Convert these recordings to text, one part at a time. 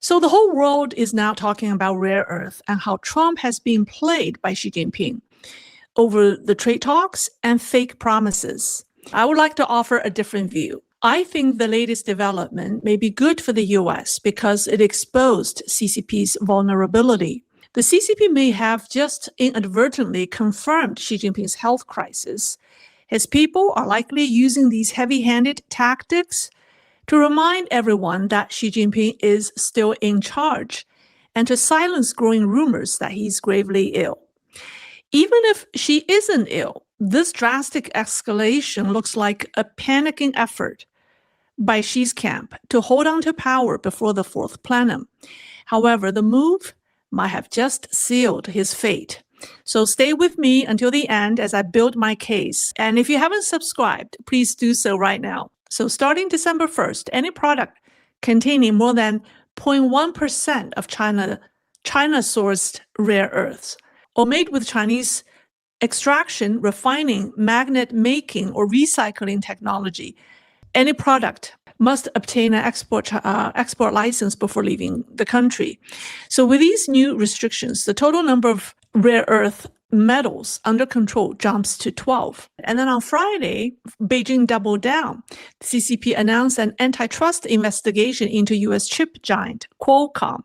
So the whole world is now talking about rare earth and how Trump has been played by Xi Jinping over the trade talks and fake promises. I would like to offer a different view. I think the latest development may be good for the U.S. because it exposed CCP's vulnerability. The CCP may have just inadvertently confirmed Xi Jinping's health crisis. His people are likely using these heavy-handed tactics to remind everyone that Xi Jinping is still in charge and to silence growing rumors that he's gravely ill. Even if Xi isn't ill, this drastic escalation looks like a panicking effort by Xi's camp to hold on to power before the Fourth Plenum. However, the move might have just sealed his fate. So stay with me until the end as I build my case. And if you haven't subscribed, please do so right now. So starting December 1st, any product containing more than 0.1% of China-sourced rare earths or made with Chinese extraction, refining, magnet making, or recycling technology, any product must obtain an export license before leaving the country. So with these new restrictions, the total number of rare earth metals under control jumps to 12. And then on Friday, Beijing doubled down. The CCP announced an antitrust investigation into U.S. chip giant Qualcomm.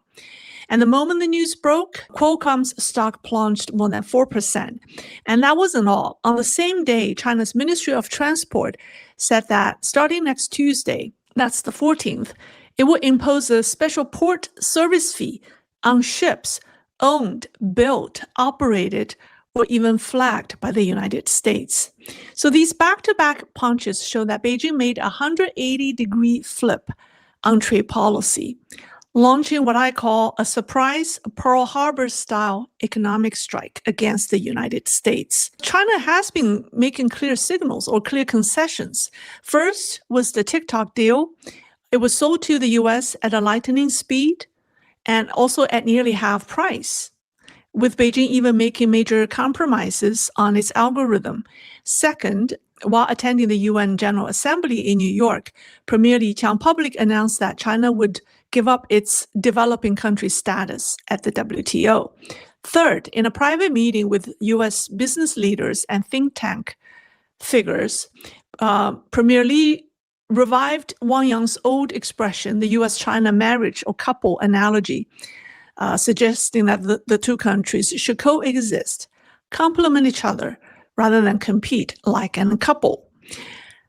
And the moment the news broke, Qualcomm's stock plunged more than 4%. And that wasn't all. On the same day, China's Ministry of Transport said that starting next Tuesday, that's the 14th, it will impose a special port service fee on ships owned, built, operated, or even flagged by the United States. So these back-to-back punches show that Beijing made a 180-degree flip on trade policy, launching what I call a surprise Pearl Harbor-style economic strike against the United States. China has been making clear signals or clear concessions. First was the TikTok deal. It was sold to the U.S. at a lightning speed and also at nearly half price, with Beijing even making major compromises on its algorithm. Second, while attending the UN General Assembly in New York, Premier Li Qiang publicly announced that China would give up its developing country status at the WTO. Third, in a private meeting with U.S. business leaders and think tank figures, Premier Li revived Wang Yang's old expression, the U.S. China marriage or couple analogy, suggesting that the two countries should coexist, complement each other, rather than compete like a couple.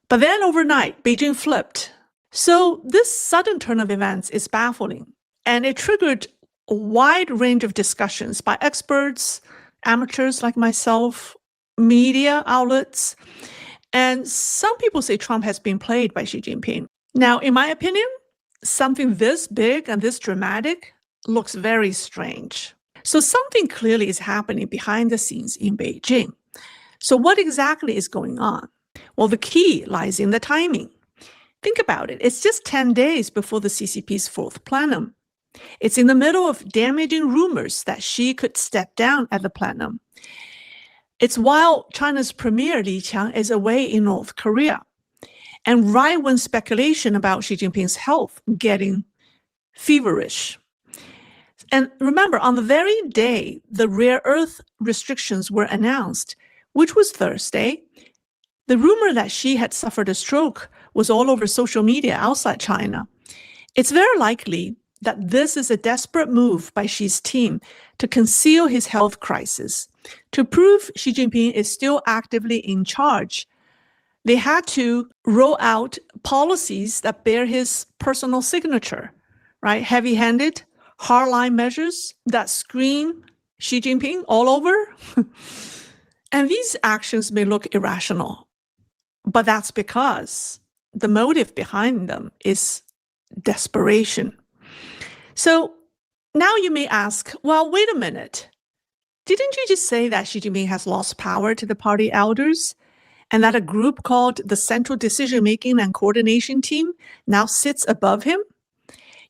But then overnight, Beijing flipped. So this sudden turn of events is baffling, and it triggered a wide range of discussions by experts, amateurs like myself, media outlets, and some people say Trump has been played by Xi Jinping. Now, in my opinion, something this big and this dramatic looks very strange. So something clearly is happening behind the scenes in Beijing. So what exactly is going on? Well, the key lies in the timing. Think about it. It's just 10 days before the CCP's Fourth Plenum. It's in the middle of damaging rumors that Xi could step down at the plenum. It's while China's Premier Li Qiang is away in North Korea, and right when speculation about Xi Jinping's health getting feverish. And remember, on the very day the rare earth restrictions were announced, which was Thursday, the rumor that Xi had suffered a stroke was all over social media outside China. It's very likely that this is a desperate move by Xi's team to conceal his health crisis. To prove Xi Jinping is still actively in charge, they had to roll out policies that bear his personal signature, right? Heavy-handed, hardline measures that scream Xi Jinping all over. And these actions may look irrational, but that's because the motive behind them is desperation. So now you may ask, well, wait a minute. Didn't you just say that Xi Jinping has lost power to the party elders and that a group called the Central Decision-Making and Coordination Team now sits above him?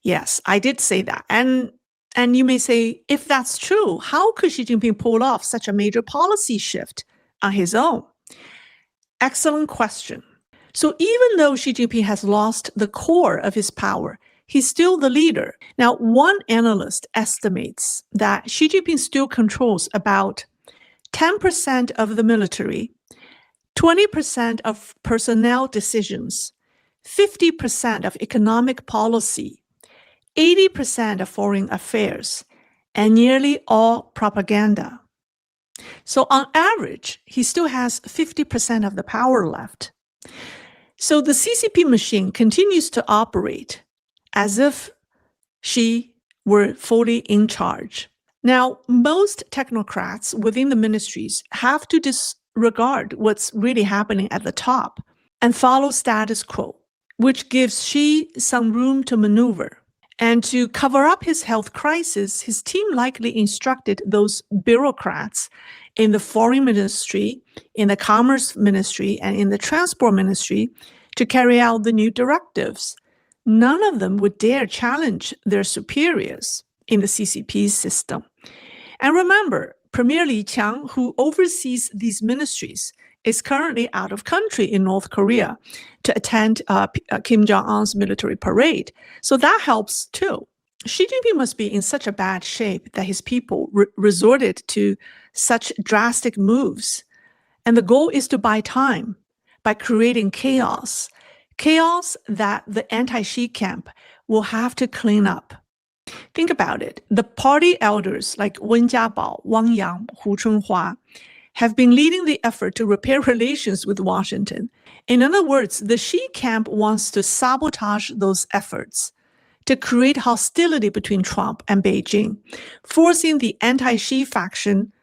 Yes, I did say that. And you may say, if that's true, how could Xi Jinping pull off such a major policy shift on his own? Excellent question. So even though Xi Jinping has lost the core of his power, he's still the leader. Now, one analyst estimates that Xi Jinping still controls about 10% of the military, 20% of personnel decisions, 50% of economic policy, 80% of foreign affairs, and nearly all propaganda. So on average, he still has 50% of the power left. So the CCP machine continues to operate as if Xi were fully in charge. Now, most technocrats within the ministries have to disregard what's really happening at the top and follow status quo, which gives Xi some room to maneuver. And to cover up his health crisis, his team likely instructed those bureaucrats in the foreign ministry, in the commerce ministry, and in the transport ministry to carry out the new directives. None of them would dare challenge their superiors in the CCP system. And remember, Premier Li Qiang, who oversees these ministries, is currently out of country in North Korea to attend Kim Jong-un's military parade. So that helps too. Xi Jinping must be in such a bad shape that his people resorted to such drastic moves. And the goal is to buy time by creating chaos that the anti-Xi camp will have to clean up. Think about it. The party elders like Wen Jiabao, Wang Yang, Hu Chunhua have been leading the effort to repair relations with Washington. In other words, the Xi camp wants to sabotage those efforts to create hostility between Trump and Beijing, forcing the anti-Xi faction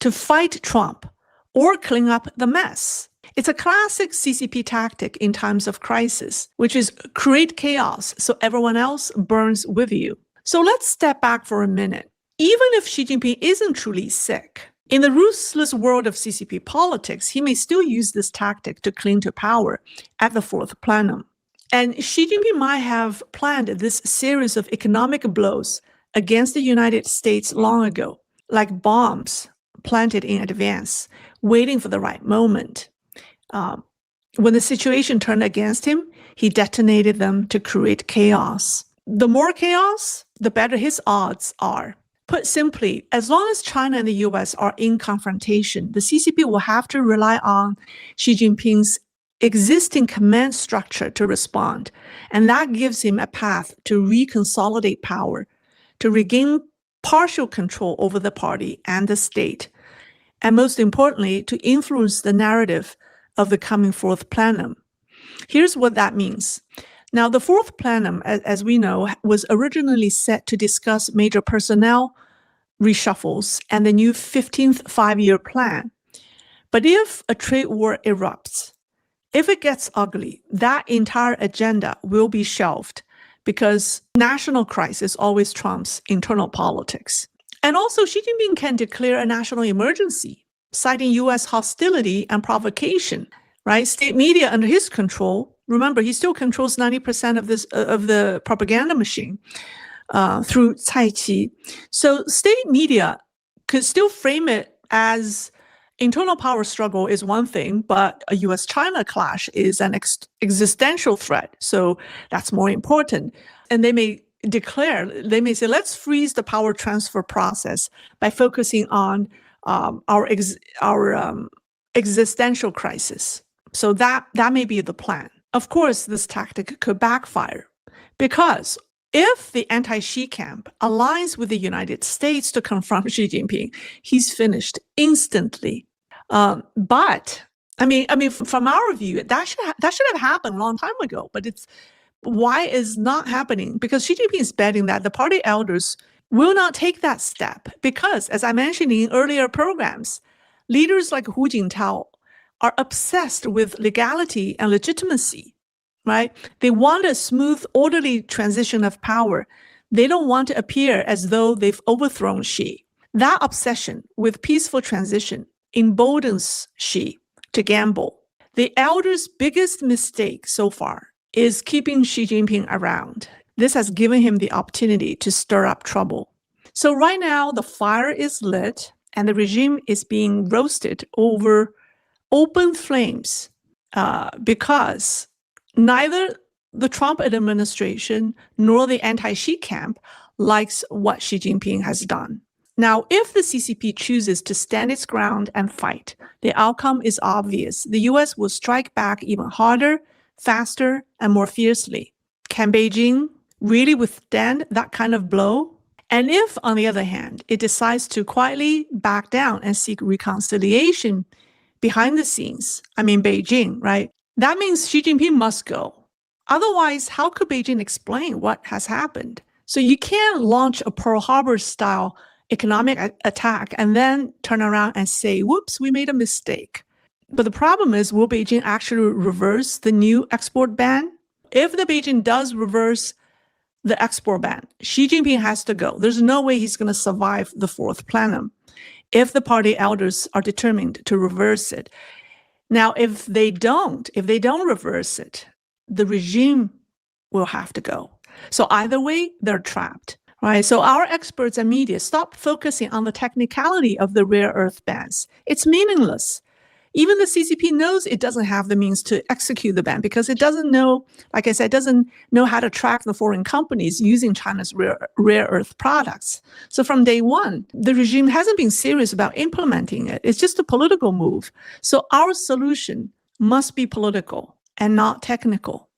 to fight Trump or clean up the mess. It's a classic CCP tactic in times of crisis, which is create chaos so everyone else burns with you. So let's step back for a minute. Even if Xi Jinping isn't truly sick, in the ruthless world of CCP politics, he may still use this tactic to cling to power at the Fourth Plenum. And Xi Jinping might have planned this series of economic blows against the United States long ago, like bombs planted in advance, waiting for the right moment. When the situation turned against him, he detonated them to create chaos. The more chaos, the better his odds are. Put simply, as long as China and the U.S. are in confrontation, the CCP will have to rely on Xi Jinping's existing command structure to respond. And that gives him a path to reconsolidate power, to regain partial control over the party and the state, and most importantly, to influence the narrative of the coming Fourth Plenum. Here's what that means. Now, the Fourth Plenum, as we know, was originally set to discuss major personnel reshuffles and the new 15th five-year plan. But if a trade war erupts, if it gets ugly, that entire agenda will be shelved because national crisis always trumps internal politics. And also, Xi Jinping can declare a national emergency, citing U.S. hostility and provocation, right? State media under his control. Remember, he still controls 90% of the propaganda machine through Cai Qi. So state media could still frame it as internal power struggle is one thing, but a U.S. China clash is an existential threat. So that's more important. And they may say, let's freeze the power transfer process by focusing on our existential crisis. So that may be the plan. Of course, this tactic could backfire because if the anti-Xi camp aligns with the United States to confront Xi Jinping, he's finished instantly. But I mean, from our view, that should have happened a long time ago. But why is not happening? Because Xi Jinping is betting that the party elders will not take that step because, as I mentioned in earlier programs, leaders like Hu Jintao are obsessed with legality and legitimacy, right? They want a smooth, orderly transition of power. They don't want to appear as though they've overthrown Xi. That obsession with peaceful transition emboldens Xi to gamble. The elders' biggest mistake so far is keeping Xi Jinping around. This has given him the opportunity to stir up trouble. So right now, the fire is lit and the regime is being roasted over open flames because neither the Trump administration nor the anti-Xi camp likes what Xi Jinping has done. Now, if the CCP chooses to stand its ground and fight, the outcome is obvious. The U.S. will strike back even harder, faster, and more fiercely. Can Beijing really withstand that kind of blow? And if, on the other hand, it decides to quietly back down and seek reconciliation behind the scenes, Beijing, right? That means Xi Jinping must go. Otherwise, how could Beijing explain what has happened? So you can't launch a Pearl Harbor style economic attack and then turn around and say, whoops, we made a mistake. But the problem is, will Beijing actually reverse the new export ban? If the Beijing does reverse the export ban, Xi Jinping has to go. There's no way he's going to survive the Fourth Plenum if the party elders are determined to reverse it. Now, if they don't reverse it, the regime will have to go. So either way, they're trapped, right? So our experts and media stop focusing on the technicality of the rare earth bans. It's meaningless. Even the CCP knows it doesn't have the means to execute the ban because it doesn't know, like I said, doesn't know how to track the foreign companies using China's rare earth products. So from day one, the regime hasn't been serious about implementing it. It's just a political move. So our solution must be political and not technical.